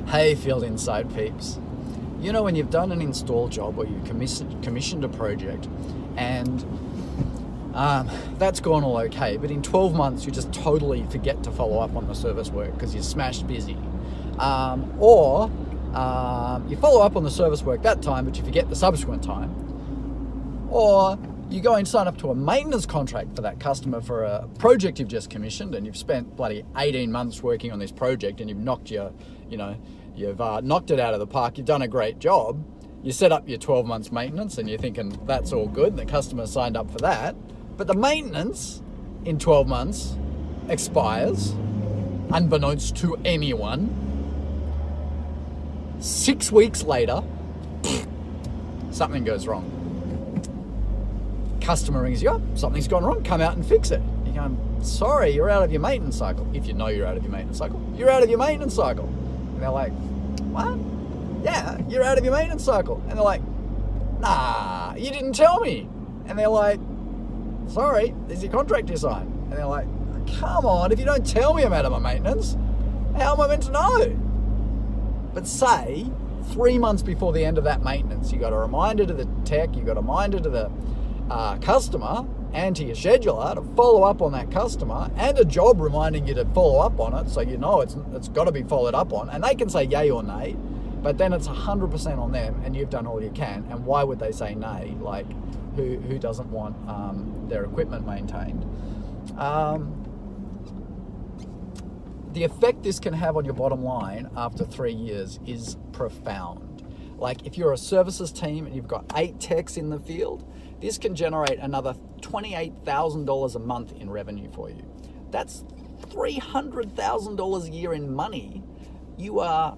Hey, FieldInsight peeps. You know, when you've done an install job or you commissioned a project and that's gone all okay, but in 12 months you just totally forget to follow up on the service work because you're smashed busy. Or you follow up on the service work that time, but you forget the subsequent time. Or you go and sign up to a maintenance contract for that customer for a project you've just commissioned, and you've spent bloody 18 months working on this project, and you've knocked knocked it out of the park. You've done a great job. You set up your 12 months maintenance, and you're thinking that's all good. The customer signed up for that, but the maintenance in 12 months expires, unbeknownst to anyone. 6 weeks later, something goes wrong. Customer rings you up, something's gone wrong, come out and fix it. You're going, sorry, you're out of your maintenance cycle. If you know you're out of your maintenance cycle, you're out of your maintenance cycle. And they're like, what? Yeah, you're out of your maintenance cycle. And they're like, nah, you didn't tell me. And they're like, sorry, there's your contract you signed. And they're like, come on, if you don't tell me I'm out of my maintenance, how am I meant to know? But say 3 months before the end of that maintenance, you got a reminder to the tech, you got a reminder to the customer and to your scheduler to follow up on that customer, and a job reminding you to follow up on it, so you know it's got to be followed up on, and they can say yay or nay, but then it's 100% on them, and you've done all you can. And why would they say nay? Like, who doesn't want their equipment maintained? The effect this can have on your bottom line after 3 years is profound. Like, if you're a services team and you've got 8 techs in the field, this can generate another $28,000 a month in revenue for you. That's $300,000 a year in money you are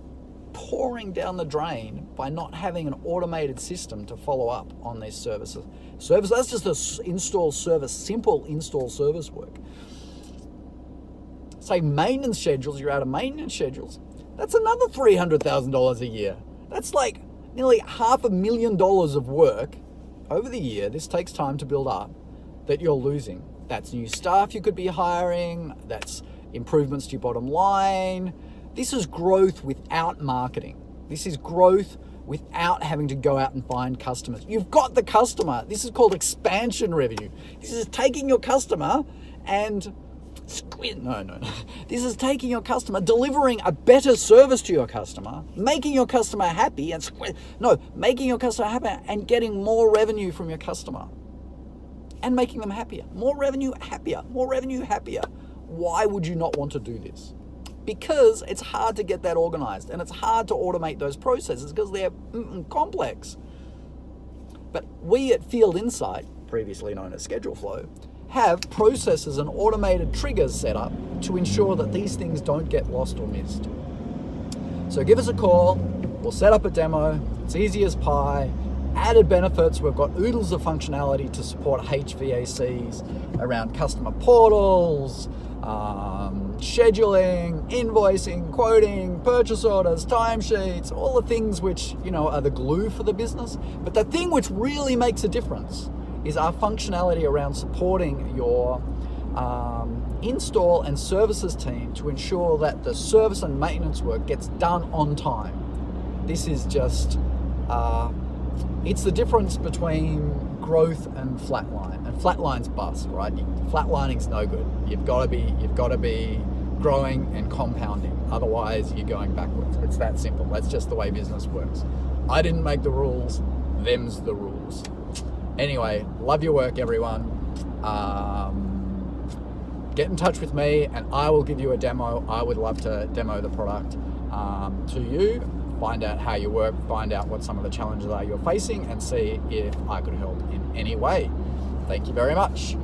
pouring down the drain by not having an automated system to follow up on these services. That's just a install service, simple install service work. Say maintenance schedules, you're out of maintenance schedules. That's another $300,000 a year. That's like nearly $500,000 of work over the year. This takes time to build up, that you're losing. That's new staff you could be hiring. That's improvements to your bottom line. This is growth without marketing. This is growth without having to go out and find customers. You've got the customer. This is called expansion revenue. This is taking your customer and This is taking your customer, delivering a better service to your customer, making your customer happy, making your customer happy and getting more revenue from your customer and making them happier. More revenue, happier. More revenue, happier. Why would you not want to do this? Because it's hard to get that organized, and it's hard to automate those processes because they're complex. But we at FieldInsight, previously known as Scheduleflow, have processes and automated triggers set up to ensure that these things don't get lost or missed. So give us a call, we'll set up a demo, it's easy as pie. Added benefits, we've got oodles of functionality to support HVACs around customer portals, scheduling, invoicing, quoting, purchase orders, timesheets, all the things which, are the glue for the business. But the thing which really makes a difference is our functionality around supporting your install and services team to ensure that the service and maintenance work gets done on time. This is just, it's the difference between growth and flatline. And flatline's bust, right? Flatlining's no good. You've got to be growing and compounding. Otherwise, you're going backwards. It's that simple. That's just the way business works. I didn't make the rules. Them's the rules. Anyway, love your work, everyone. Get in touch with me and I will give you a demo. I would love to demo the product to you, find out how you work, find out what some of the challenges are you're facing, and see if I could help in any way. Thank you very much.